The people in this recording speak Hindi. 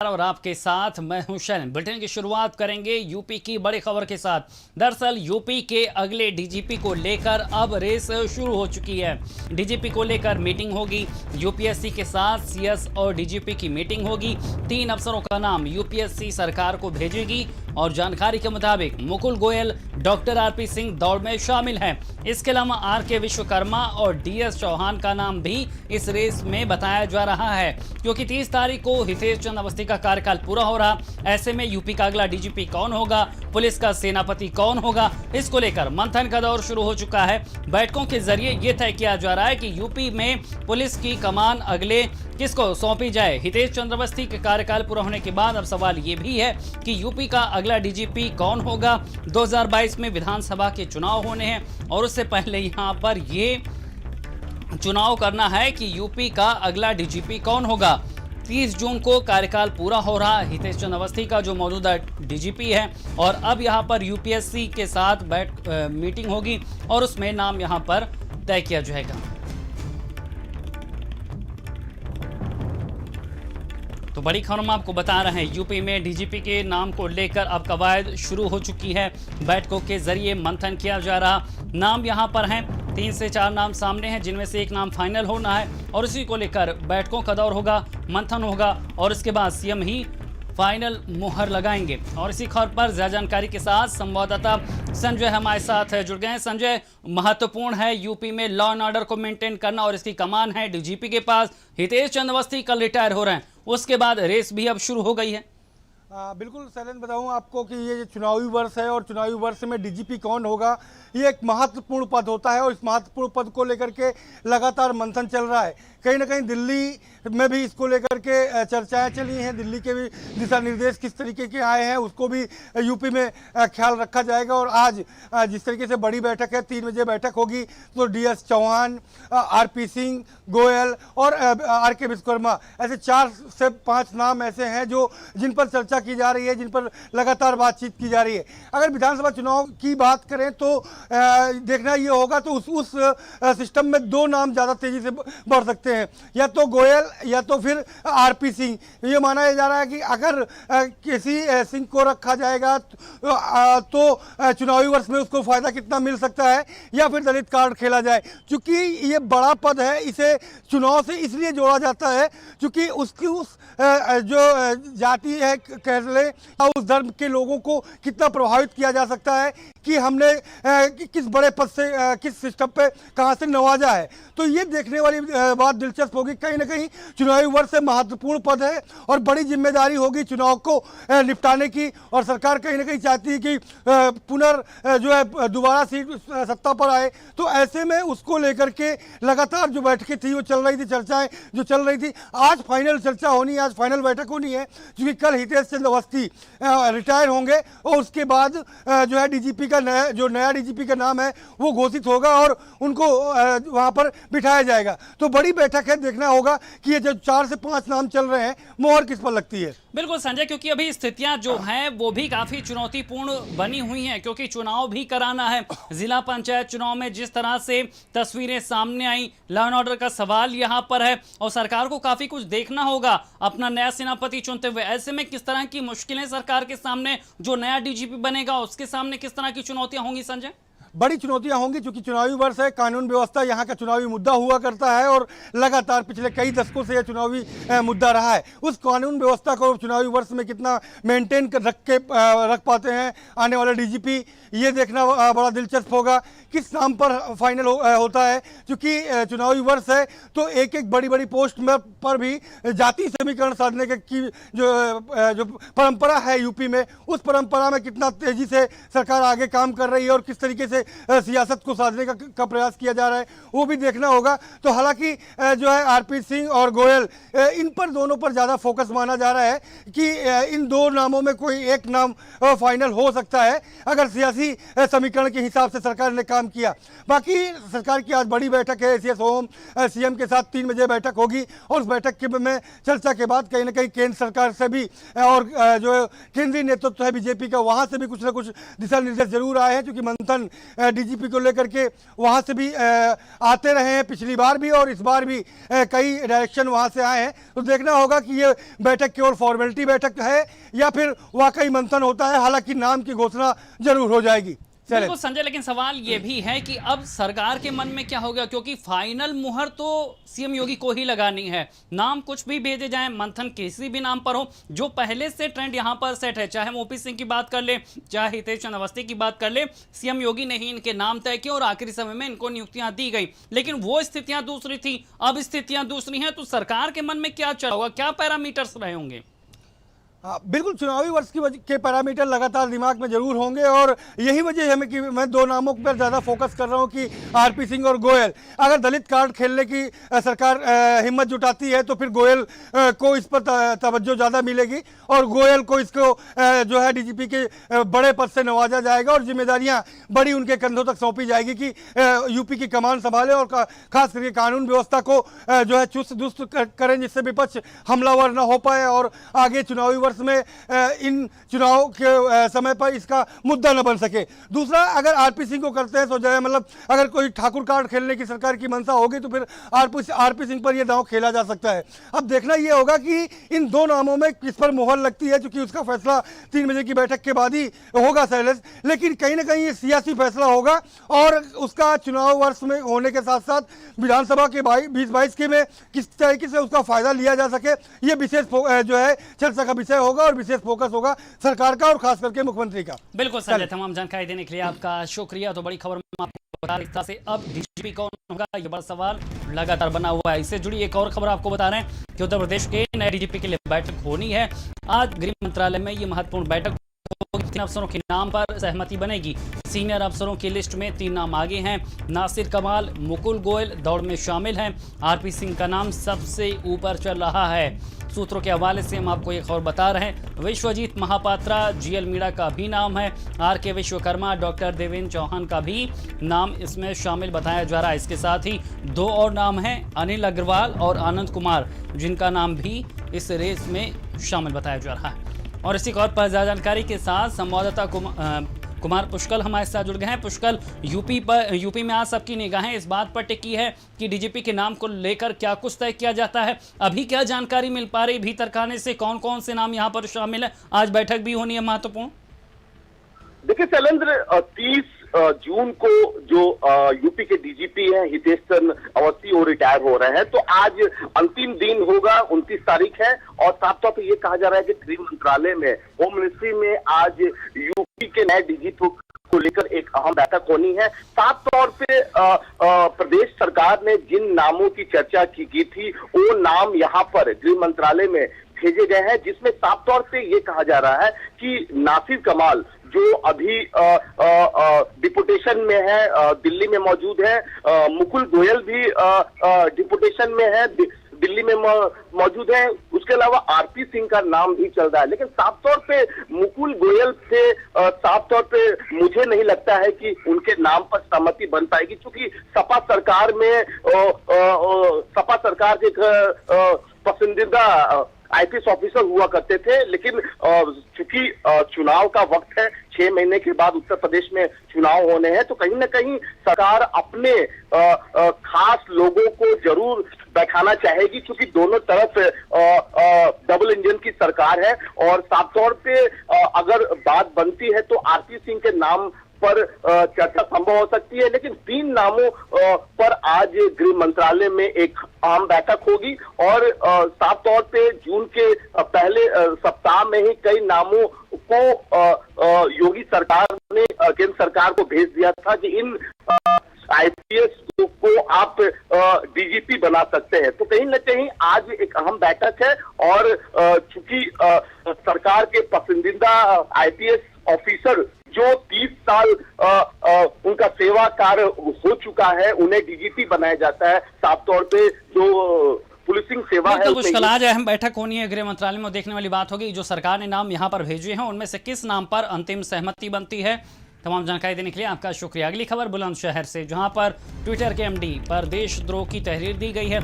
और आपके साथ मैं हूं शैन। बुलेटिन की शुरुआत करेंगे यूपी की बड़ी खबर के साथ। दरअसल यूपी के अगले डीजीपी को लेकर अब रेस शुरू हो चुकी है। डीजीपी को लेकर मीटिंग होगी, यूपीएससी के साथ सीएस और डीजीपी की मीटिंग होगी। 3 अफसरों का नाम यूपीएससी सरकार को भेजेगी और जानकारी के मुताबिक मुकुल गोयल, डॉक्टर आरपी सिंह दौड़ में शामिल हैं। इसके अलावा आरके विश्वकर्मा और डीएस चौहान का नाम भी इस रेस में बताया जा रहा है, क्योंकि 30 तारीख को हितेश चंद्र अवस्थी का कार्यकाल पूरा हो रहा। ऐसे में यूपी का अगला डीजीपी कौन होगा, पुलिस का सेनापति कौन होगा, इसको लेकर मंथन का दौर शुरू हो चुका है। बैठकों के जरिए यह तय किया जा रहा है कि यूपी में पुलिस की कमान अगले किसको सौंपी जाए। हितेश चंद्र अवस्थी के कार्यकाल पूरा होने के बाद अब सवाल ये भी है कि यूपी का अगला डीजीपी कौन होगा। 2022 में विधानसभा के चुनाव होने हैं और उससे पहले यहां पर ये चुनाव करना है कि यूपी का अगला डीजीपी कौन होगा। 30 जून को कार्यकाल पूरा हो रहा हितेश चंद्र अवस्थी का, जो मौजूदा डीजीपी है, और अब यहां पर यूपीएससी के साथ मीटिंग होगी और उसमें नाम यहां पर तय किया जाएगा। तो बड़ी खबर हम आपको बता रहे हैं, यूपी में डीजीपी के नाम को लेकर अब कवायद शुरू हो चुकी है। बैठकों के जरिए मंथन किया जा रहा। नाम यहां पर हैं, 3 से 4 नाम सामने हैं, जिनमें से एक नाम फाइनल होना है और इसी को लेकर बैठकों का दौर होगा, मंथन होगा और इसके बाद सीएम ही फाइनल मुहर लगाएंगे। और इसी खबर पर ज्यादा जानकारी के साथ संवाददाता संजय हमारे साथ जुड़ गए हैं। संजय, महत्वपूर्ण है यूपी में लॉ एंड ऑर्डर को मेंटेन करना और इसकी कमान है डीजीपी के पास। हितेश चंद्र अवस्थी कल रिटायर हो रहे हैं, उसके बाद रेस भी अब शुरू हो गई है। बिल्कुल सैलन, बताऊं आपको कि ये चुनावी वर्ष है और चुनावी वर्ष में डीजीपी कौन होगा ये एक महत्वपूर्ण पद होता है और इस महत्वपूर्ण पद को लेकर के लगातार मंथन चल रहा है। कहीं ना कहीं दिल्ली में भी इसको लेकर के चर्चाएं चली हैं। दिल्ली के भी दिशा निर्देश किस तरीके के आए हैं उसको भी यूपी में ख्याल रखा जाएगा। और आज जिस तरीके से बड़ी बैठक है, 3 बजे बैठक होगी, तो डीएस चौहान, आरपी सिंह, गोयल और आरके विश्वकर्मा, ऐसे 4 से 5 नाम ऐसे हैं जो जिन पर चर्चा की जा रही है, जिन पर लगातार बातचीत की जा रही है। अगर विधानसभा चुनाव की बात करें तो देखना ये होगा तो उस सिस्टम में 2 नाम ज़्यादा तेजी से बढ़ सकते हैं, या तो गोयल या तो फिर आरपी सिंह। ये माना जा रहा है कि अगर किसी सिंह को रखा जाएगा तो चुनावी वर्ष में उसको फायदा कितना मिल सकता है, या फिर दलित कार्ड खेला जाए। क्योंकि ये बड़ा पद है, इसे चुनाव से इसलिए जोड़ा जाता है क्योंकि उसकी उस जो जाति है कह ले, उस धर्म के लोगों को कितना प्रभावित किया जा सकता है कि हमने किस बड़े पद से किस सिस्टम पे कहां से नवाजा है। तो ये देखने वाली बात दिलचस्प होगी। कहीं ना कहीं चुनावी वर्ष से महत्वपूर्ण पद है और बड़ी जिम्मेदारी होगी चुनाव को निपटाने की। और सरकार कहीं ना कहीं चाहती है कि जो है दोबारा सीट सत्ता पर आए। तो ऐसे में उसको लेकर के लगातार जो बैठकें थी वो चल रही थी, चर्चाएं जो चल रही थी। आज फाइनल चर्चा होनी है, आज फाइनल बैठक होनी है, क्योंकि कल हितेश चंद्र अवस्थी रिटायर होंगे और उसके बाद जो है डीजीपी का नया डीजीपी का नाम है वो घोषित होगा और उनको वहां पर बिठाया जाएगा। तो बड़ी बैठक है, देखना होगा कि ये जो 4 से 5 नाम चल रहे हैं मोहर किस पर लगती है। बिल्कुल संजय, क्योंकि अभी स्थितियां जो हैं वो भी काफी चुनौतीपूर्ण बनी हुई हैं, क्योंकि चुनाव भी कराना है। जिला पंचायत चुनाव में जिस तरह से तस्वीरें सामने आई, लॉ एंड ऑर्डर का सवाल यहां पर है और सरकार को काफी कुछ देखना होगा अपना नया सेनापति चुनते हुए। ऐसे में किस तरह की मुश्किलें सरकार के सामने, जो नया डीजीपी बनेगा उसके सामने किस तरह की चुनौतियां होंगी संजय? बड़ी चुनौतियां होंगी, क्योंकि चुनावी वर्ष है, कानून व्यवस्था यहाँ का चुनावी मुद्दा हुआ करता है और लगातार पिछले कई दशकों से यह चुनावी मुद्दा रहा है। उस कानून व्यवस्था को चुनावी वर्ष में कितना मेंटेन रख पाते हैं आने वाले डीजीपी, ये देखना बड़ा दिलचस्प होगा। किस नाम पर फाइनल होता है, क्योंकि चुनावी वर्ष है तो एक बड़ी बड़ी पोस्ट में पर भी जाति समीकरण साधने की जो परंपरा है यूपी में, उस परंपरा में कितना तेजी से सरकार आगे काम कर रही है और किस तरीके से सियासत को साधने का प्रयास किया जा रहा है वो भी देखना होगा। तो हालांकि जो है आरपी सिंह और गोयल, इन पर दोनों पर ज़्यादा फोकस माना जा रहा है कि इन 2 नामों में कोई एक नाम फाइनल हो सकता है अगर सियासी समीकरण के हिसाब से सरकार ने काम किया। बाकी सरकार की आज बड़ी बैठक है, एसीएस होम सीएम के साथ 3 बजे बैठक होगी और उस बैठक में चर्चा के बाद कहीं ना कहीं केंद्र सरकार से भी और जो केंद्रीय नेतृत्व है बीजेपी का, वहाँ से भी कुछ ना कुछ दिशा निर्देश जरूर आए हैं, क्योंकि मंथन डीजीपी को लेकर के वहाँ से भी आते रहे हैं, पिछली बार भी और इस बार भी कई डायरेक्शन वहाँ से आए हैं। तो देखना होगा कि ये बैठक केवल फॉर्मेलिटी बैठक है या फिर वाकई मंथन होता है। हालांकि नाम की घोषणा जरूर हो जाएगी। बिल्कुल संजय, लेकिन सवाल ये भी है कि अब सरकार के मन में क्या होगा, क्योंकि फाइनल मुहर तो सीएम योगी को ही लगानी है। नाम कुछ भी भेजे जाएं, मंथन किसी भी नाम पर हो, जो पहले से ट्रेंड यहां पर सेट है, चाहे हम ओपी सिंह की बात कर ले, चाहे हितेश चंद्र अवस्थी की बात कर ले, सीएम योगी ने ही इनके नाम तय किए और आखिरी समय में इनको नियुक्तियां दी गई। लेकिन वो स्थितियां दूसरी थी, अब स्थितियां दूसरी हैं। तो सरकार के मन में क्या चल रहा होगा, क्या पैरामीटर्स रहे होंगे? हाँ, बिल्कुल चुनावी वर्ष के पैरामीटर लगातार दिमाग में जरूर होंगे और यही वजह है कि मैं दो नामों पर ज़्यादा फोकस कर रहा हूँ कि आरपी सिंह और गोयल। अगर दलित कार्ड खेलने की सरकार हिम्मत जुटाती है तो फिर गोयल को इस पर तवज्जो ज़्यादा मिलेगी और गोयल को इसको जो है डीजीपी के बड़े पद से नवाजा जाएगा और जिम्मेदारियाँ बड़ी उनके कंधों तक सौंपी जाएगी कि यूपी की कमान संभाले और खास करके कानून व्यवस्था को जो है चुस्त दुरुस्त करें, जिससे विपक्ष हमलावर न हो पाए और आगे चुनावी वर्ष में इन चुनाव के समय पर इसका मुद्दा न बन सके। दूसरा, अगर आरपी सिंह को करते हैं तो जो है मतलब अगर कोई ठाकुर कार्ड खेलने की सरकार की मंशा होगी तो फिर आरपी सिंह पर यह दांव खेला जा सकता है। अब देखना यह होगा कि इन दो नामों में किस पर मोहर लगती है, क्योंकि उसका फैसला 3 बजे की बैठक के बाद ही होगा शैलेश। लेकिन कहीं ना कहीं ये सियासी फैसला होगा और उसका चुनाव वर्ष में होने के साथ साथ विधानसभा के 2022 के में किस तरीके से उसका फायदा लिया जा सके, ये विशेष जो है चर्चा का विषय होगा और विशेष फोकस होगा सरकार का और खास करके मुख्यमंत्री का। बिल्कुल संजय, तमाम जानकारी देने के लिए आपका शुक्रिया। तो बड़ी खबर में आपको बता रहा से अब डीजीपी कौन होगा, ये बड़ा सवाल लगातार बना हुआ है। इससे जुड़ी एक और खबर आपको बता रहे हैं कि उत्तर प्रदेश के नए डीजीपी के लिए बैठक होनी है। आज गृह मंत्रालय में ये महत्वपूर्ण बैठक 3 अफसरों के नाम पर सहमति बनेगी। सीनियर अफसरों की लिस्ट में 3 नाम आगे हैं। नासिर कमाल, मुकुल गोयल दौड़ में शामिल हैं। आरपी सिंह का नाम सबसे ऊपर चल रहा है। सूत्रों के हवाले से हम आपको ये खबर बता रहे हैं। विश्वजीत महापात्रा, जीएल मीणा का भी नाम है। आर.के. विश्वकर्मा, डॉक्टर देवेंद्र चौहान का भी नाम इसमें शामिल बताया जा रहा है। इसके साथ ही 2 और नाम हैं, अनिल अग्रवाल और आनंद कुमार, जिनका नाम भी इस रेस में शामिल बताया जा रहा है। और इसी खबर पर ज्यादा जानकारी के साथ संवाददाता कुमार पुष्कल हमारे साथ जुड़ गए हैं। पुष्कल, यूपी में आज सबकी निगाहें इस बात पर टिकी है कि डीजीपी के नाम को लेकर क्या कुछ तय किया जाता है। अभी क्या जानकारी मिल पा रही भीतर खाने से, कौन कौन से नाम यहाँ पर शामिल है? आज बैठक भी होनी है महत्वपूर्ण। देखिए शैलेंद्र, 30 जून को जो यूपी के डीजीपी हैं हितेश चंद्र अवस्थी वो रिटायर हो रहे हैं, तो आज अंतिम दिन होगा, 29 तारीख है। और साफ तौर पर यह कहा जा रहा है कि गृह मंत्रालय में, होम मिनिस्ट्री में आज यूपी के नए डीजीपी को लेकर एक अहम बैठक होनी है। साफ तौर पे प्रदेश सरकार ने जिन नामों की चर्चा की थी वो नाम यहाँ पर गृह मंत्रालय में भेजे गए हैं, जिसमें साफ तौर पे ये कहा जा रहा है कि नासिर कमाल जो अभी डिपुटेशन में है, दिल्ली में मौजूद है, मुकुल गोयल भी डिपुटेशन में है, दिल्ली में मौजूद है। उसके अलावा आरपी सिंह का नाम भी चल रहा है। लेकिन साफ तौर पे मुकुल गोयल से साफ तौर पे मुझे नहीं लगता है कि उनके नाम पर सहमति बन पाएगी, क्योंकि सपा सरकार में सपा सरकार के पसंदीदा आईपीएस ऑफिसर हुआ करते थे। लेकिन चूंकि चुनाव का वक्त है, 6 महीने के बाद उत्तर प्रदेश में चुनाव होने हैं, तो कहीं ना कहीं सरकार अपने खास लोगों को जरूर बैठाना चाहेगी, क्योंकि दोनों तरफ डबल इंजन की सरकार है। और साफ तौर पे अगर बात बनती है तो आरपी सिंह के नाम पर चर्चा संभव हो सकती है। लेकिन 3 नामों पर आज गृह मंत्रालय में एक आम बैठक होगी और साफ तौर पे जून के पहले सप्ताह में ही कई नामों को योगी सरकार ने केंद्र सरकार को भेज दिया था कि इन आईपीएस को आप डीजीपी बना सकते हैं। तो कहीं ना कहीं आज एक अहम बैठक है और चूंकि सरकार के पसंदीदा आईपीएस ऑफिसर जो 30 साल उनका सेवा कार्य हो चुका है, उन्हें डीजीपी बनाया जाता है। साफ तौर पे जो पुलिसिंग सेवा है, कुछ आज अहम बैठक होनी है गृह मंत्रालय में। देखने वाली बात होगी जो सरकार ने नाम यहाँ पर भेजे हैं उनमें से किस नाम पर अंतिम सहमति बनती है। तमाम जानकारी देने के लिए आपका शुक्रिया। अगली खबर बुलंदशहर से, जहां पर ट्विटर के एमडी पर देशद्रोह की तहरीर दी गई है।